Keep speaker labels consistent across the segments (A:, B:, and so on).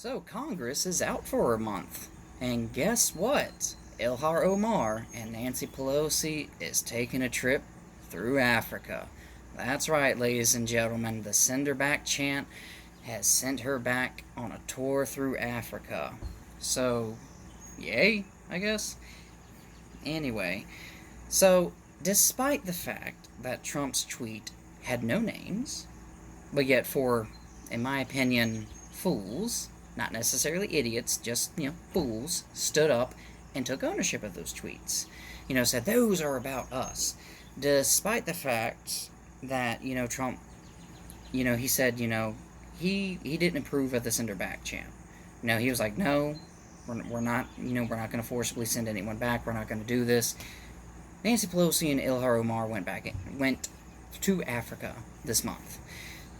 A: So Congress is out for a month. And guess what? Ilhan Omar and Nancy Pelosi is taking a trip through Africa. That's right, ladies and gentlemen. The send her back chant has sent her back on a tour through Africa. So, yay, I guess. Anyway, so despite the fact that Trump's tweet had no names, but yet for, in my opinion, fools, not necessarily idiots, just, fools, stood up and took ownership of those tweets. Said those are about us. Despite the fact that, Trump, he said, he didn't approve of the sender back chant. He was like, no, we're not, we're not going to forcibly send anyone back. We're not going to do this. Nancy Pelosi and Ilhan Omar went to Africa this month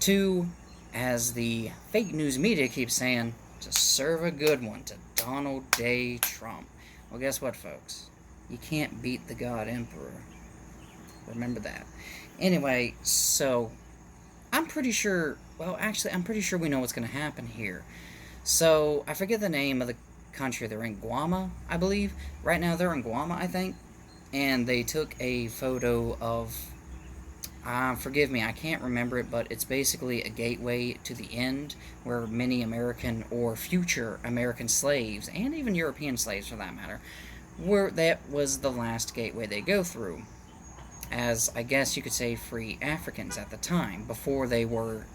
A: to, as the fake news media keeps saying, to serve a good one to Donald J. Trump. Well, guess what, folks? You can't beat the God Emperor. Remember that. Anyway, so I'm pretty sure, I'm pretty sure we know what's going to happen here. So, I forget the name of the country they're in. Guam, I believe. Right now they're in Guam, I think. And they took a photo of, forgive me, I can't remember it, but it's basically a gateway to the end where many American or future American slaves, and even European slaves for that matter, that was the last gateway they go through. As, I guess you could say, free Africans at the time, before they were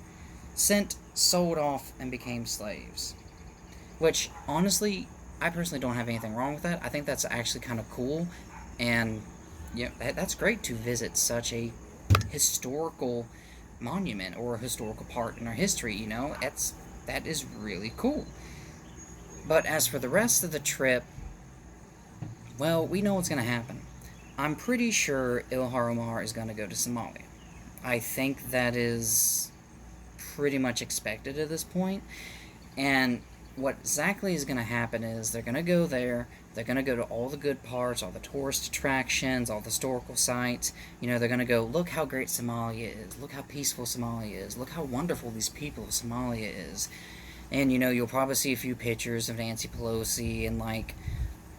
A: sent, sold off, and became slaves. Which, honestly, I personally don't have anything wrong with that. I think that's actually kind of cool. And, yeah, that's great to visit such a historical monument or a historical part in our history, that is really cool. But as for the rest of the trip, well, we know what's going to happen. I'm pretty sure Ilhan Omar is going to go to Somalia. I think that is pretty much expected at this point. And what exactly is going to happen is they're going to go there, they're going to go to all the good parts, all the tourist attractions, all the historical sites. They're going to go, look how great Somalia is, look how peaceful Somalia is, look how wonderful these people of Somalia is. And, you'll probably see a few pictures of Nancy Pelosi in,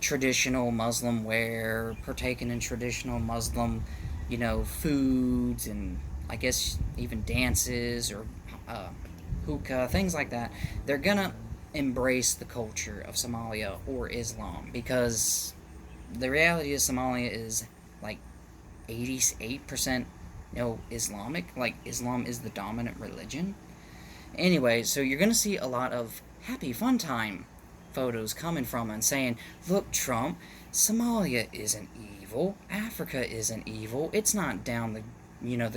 A: traditional Muslim wear, partaking in traditional Muslim, foods, and I guess even dances or hookah, things like that. They're going to embrace the culture of Somalia or Islam, because the reality is Somalia is 88% Islamic. Islam is the dominant religion. Anyway, so you're gonna see a lot of happy fun time photos coming from and saying, look, Trump, Somalia isn't evil, Africa isn't evil, it's not down the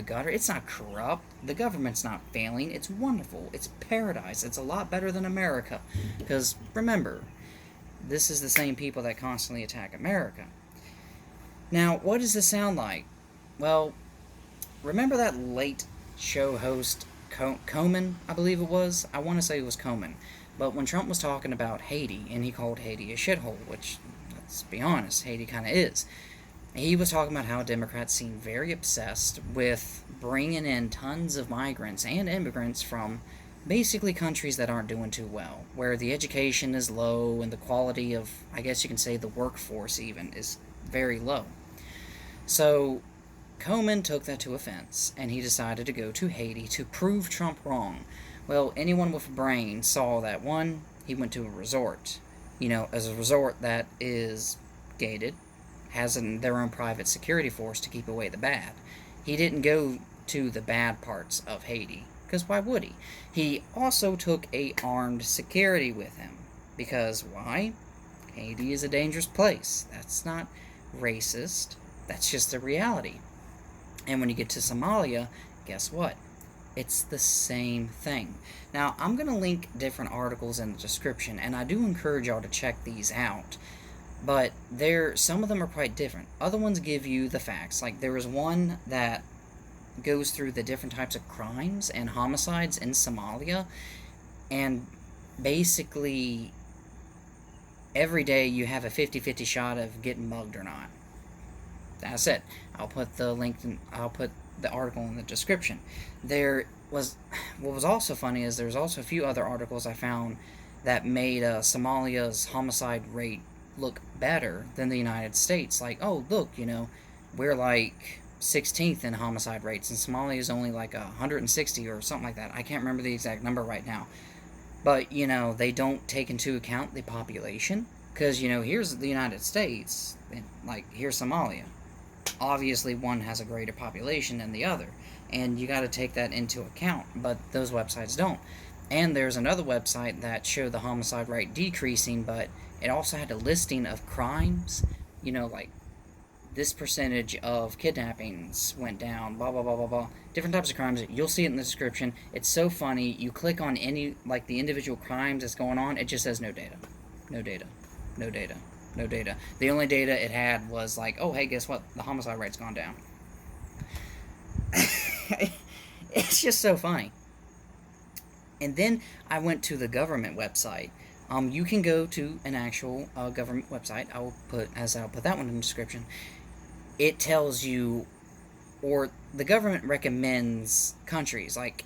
A: gutter. It's not corrupt. The government's not failing. It's wonderful. It's paradise. It's a lot better than America. Because, remember, this is the same people that constantly attack America. Now, what does this sound like? Well, remember that late show host, Coleman, I believe it was? I want to say it was Coleman. But when Trump was talking about Haiti, and he called Haiti a shithole, which, let's be honest, Haiti kind of is. He was talking about how Democrats seem very obsessed with bringing in tons of migrants and immigrants from basically countries that aren't doing too well, where the education is low and the quality of, I guess you can say, the workforce even is very low. So Coleman took that to offense, and he decided to go to Haiti to prove Trump wrong. Well, anyone with a brain saw that, one, he went to a resort, as a resort that is gated, has their own private security force to keep away the bad. He didn't go to the bad parts of Haiti, because why would he? He also took a armed security with him, because why? Haiti is a dangerous place. That's not racist. That's just the reality. And when you get to Somalia, guess what? It's the same thing. Now, I'm going to link different articles in the description, and I do encourage y'all to check these out. But some of them are quite different. Other ones give you the facts. There was one that goes through the different types of crimes and homicides in Somalia, and basically every day you have a 50-50 shot of getting mugged or not. That's it. I'll put the article in the description. What was also funny is there's also a few other articles I found that made Somalia's homicide rate look better than the United States. Like, oh, look, we're like 16th in homicide rates, and Somalia is only like 160 or something like that. I can't remember the exact number right now. But, they don't take into account the population. Because, here's the United States, and, like, here's Somalia. Obviously, one has a greater population than the other. And you got to take that into account. But those websites don't. And there's another website that showed the homicide rate decreasing, but it also had a listing of crimes. Like this percentage of kidnappings went down, blah, blah, blah, blah, blah. Different types of crimes. You'll see it in the description. It's so funny. You click on any, like the individual crimes that's going on, it just says no data. No data. No data. No data. The only data it had was like, oh, hey, guess what? The homicide rate's gone down. It's just so funny. And then I went to the government website. You can go to an actual government website. I'll put that one in the description. It tells you, or the government recommends countries like,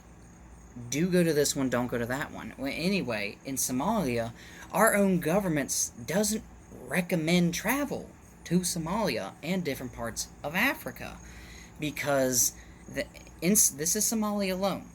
A: do go to this one, don't go to that one. Well, anyway, in Somalia, our own government doesn't recommend travel to Somalia and different parts of Africa because this is Somalia alone.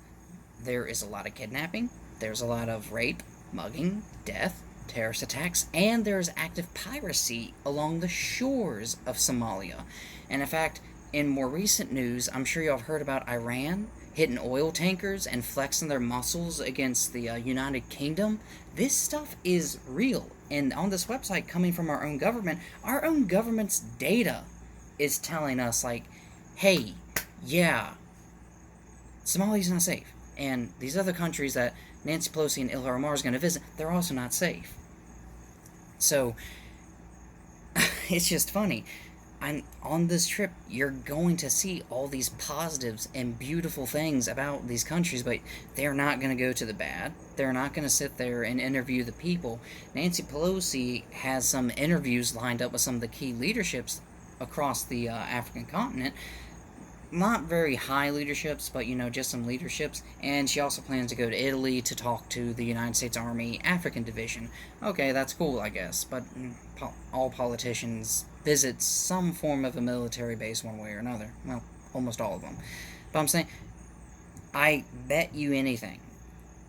A: There is a lot of kidnapping, there's a lot of rape, mugging, death, terrorist attacks, and there's active piracy along the shores of Somalia. And in fact, in more recent news, I'm sure y'all have heard about Iran hitting oil tankers and flexing their muscles against the United Kingdom. This stuff is real. And on this website, coming from our own government's data is telling us, like, hey, yeah, Somalia's not safe. And these other countries that Nancy Pelosi and Ilhan Omar is going to visit, they're also not safe. So, it's just funny. On this trip, you're going to see all these positives and beautiful things about these countries, but they're not going to go to the bad. They're not going to sit there and interview the people. Nancy Pelosi has some interviews lined up with some of the key leaderships across the African continent. Not very high leaderships, but, just some leaderships. And she also plans to go to Italy to talk to the United States Army African Division. Okay, that's cool, I guess. But all politicians visit some form of a military base one way or another. Well, almost all of them. But I'm saying, I bet you anything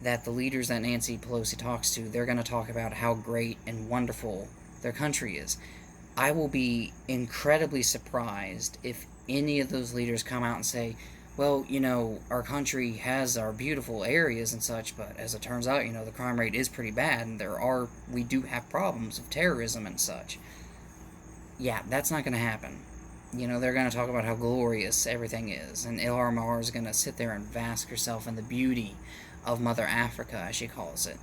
A: that the leaders that Nancy Pelosi talks to, they're going to talk about how great and wonderful their country is. I will be incredibly surprised if any of those leaders come out and say, well, our country has our beautiful areas and such, but as it turns out, the crime rate is pretty bad, and we do have problems of terrorism and such. Yeah, that's not going to happen. They're going to talk about how glorious everything is, and Ilhan Omar is going to sit there and bask herself in the beauty of Mother Africa, as she calls it.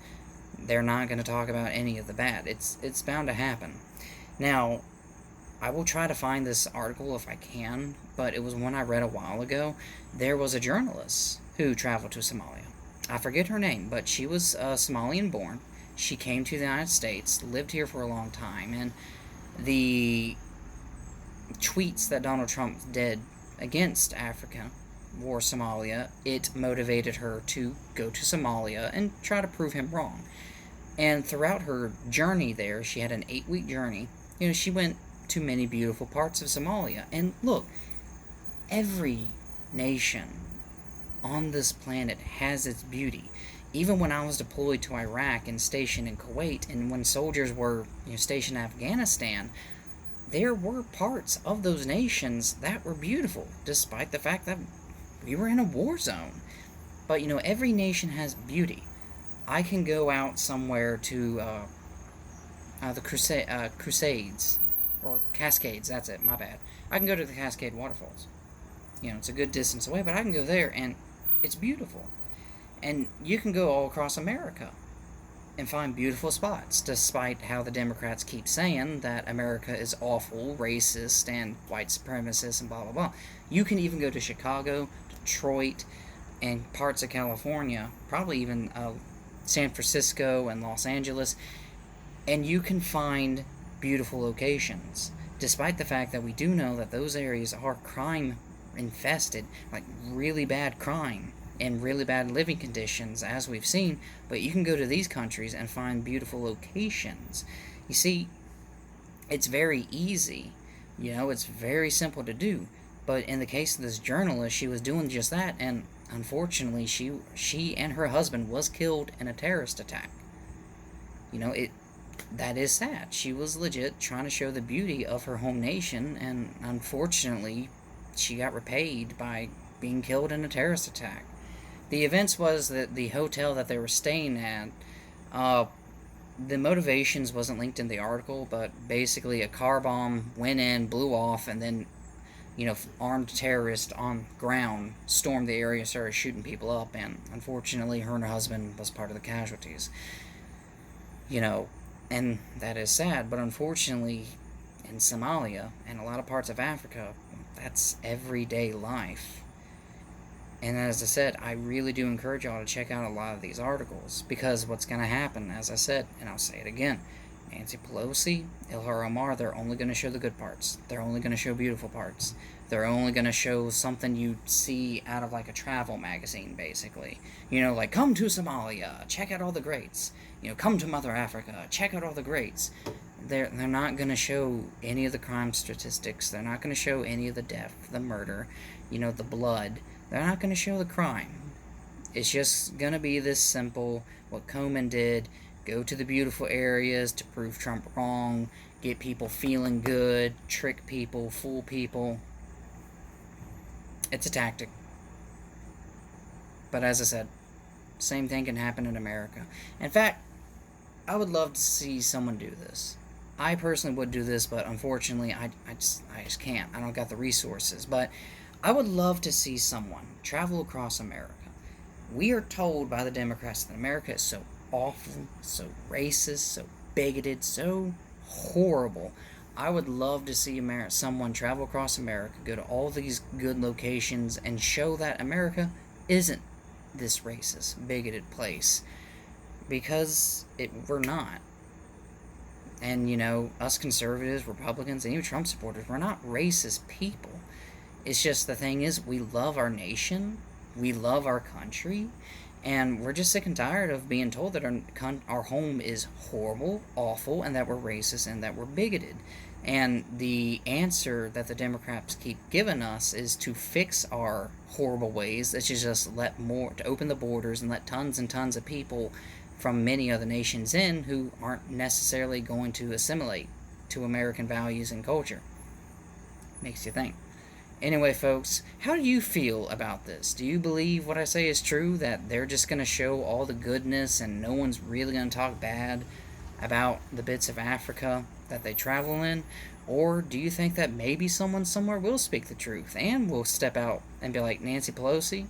A: They're not going to talk about any of the bad. It's bound to happen. Now, I will try to find this article if I can, but it was one I read a while ago. There was a journalist who traveled to Somalia. I forget her name, but she was Somalian born. She came to the United States, lived here for a long time, and the tweets that Donald Trump did against Africa or Somalia, it motivated her to go to Somalia and try to prove him wrong. And throughout her journey there, she had an 8-week journey. She went to many beautiful parts of Somalia. And look, every nation on this planet has its beauty. Even when I was deployed to Iraq and stationed in Kuwait, and when soldiers were stationed in Afghanistan, there were parts of those nations that were beautiful, despite the fact that we were in a war zone. But, every nation has beauty. I can go out somewhere to the Crusades, or Cascades, that's it, my bad. I can go to the Cascade Waterfalls. It's a good distance away, but I can go there, and it's beautiful. And you can go all across America and find beautiful spots, despite how the Democrats keep saying that America is awful, racist, and white supremacist, and blah, blah, blah. You can even go to Chicago, Detroit, and parts of California, probably even San Francisco and Los Angeles, and you can find beautiful locations, despite the fact that we do know that those areas are crime infested, like really bad crime, in really bad living conditions, as we've seen, but you can go to these countries and find beautiful locations. You see, it's very easy. It's very simple to do. But in the case of this journalist, she was doing just that, and unfortunately, she and her husband was killed in a terrorist attack. It that is sad. She was legit trying to show the beauty of her home nation, and unfortunately, she got repaid by being killed in a terrorist attack. The events was that the hotel that they were staying at, the motivations wasn't linked in the article, but basically a car bomb went in, blew off, and then, armed terrorists on ground stormed the area, started shooting people up, and unfortunately, her and her husband was part of the casualties. And that is sad, but unfortunately, in Somalia and a lot of parts of Africa, that's everyday life. And as I said, I really do encourage y'all to check out a lot of these articles, because what's going to happen, as I said, and I'll say it again, Nancy Pelosi, Ilhan Omar, they're only going to show the good parts. They're only going to show beautiful parts. They're only going to show something you'd see out of like a travel magazine, basically. Like, come to Somalia, check out all the greats. Come to Mother Africa, check out all the greats. They're not going to show any of the crime statistics. They're not going to show any of the death, the murder, the blood. They're not going to show the crime. It's just going to be this simple, what Komen did, go to the beautiful areas to prove Trump wrong, get people feeling good, trick people, fool people. It's a tactic. But as I said, same thing can happen in America. In fact, I would love to see someone do this. I personally would do this, but unfortunately, I just can't. I don't got the resources. But I would love to see someone travel across America. We are told by the Democrats that America is so awful, so racist, so bigoted, so horrible. I would love to see someone travel across America, go to all these good locations, and show that America isn't this racist, bigoted place. Because we're not. And, us conservatives, Republicans, and even Trump supporters, we're not racist people. It's just the thing is, we love our nation, we love our country, and we're just sick and tired of being told that our home is horrible, awful, and that we're racist and that we're bigoted. And the answer that the Democrats keep giving us is to fix our horrible ways. That should just to open the borders and let tons and tons of people from many other nations in who aren't necessarily going to assimilate to American values and culture. Makes you think. Anyway, folks, how do you feel about this? Do you believe what I say is true, that they're just going to show all the goodness and no one's really going to talk bad about the bits of Africa that they travel in? Or do you think that maybe someone somewhere will speak the truth and will step out and be like, Nancy Pelosi,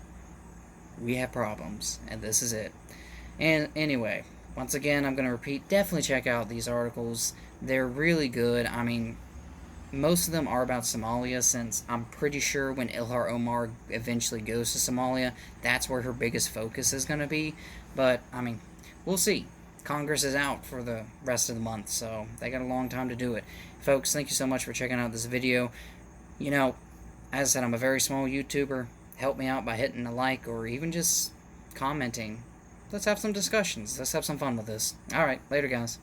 A: we have problems, and this is it? And anyway, once again, I'm going to repeat, definitely check out these articles. They're really good. I mean, most of them are about Somalia, since I'm pretty sure when Ilhan Omar eventually goes to Somalia, that's where her biggest focus is going to be. But, I mean, we'll see. Congress is out for the rest of the month, so they got a long time to do it. Folks, thank you so much for checking out this video. As I said, I'm a very small YouTuber. Help me out by hitting a like or even just commenting. Let's have some discussions. Let's have some fun with this. Alright, later guys.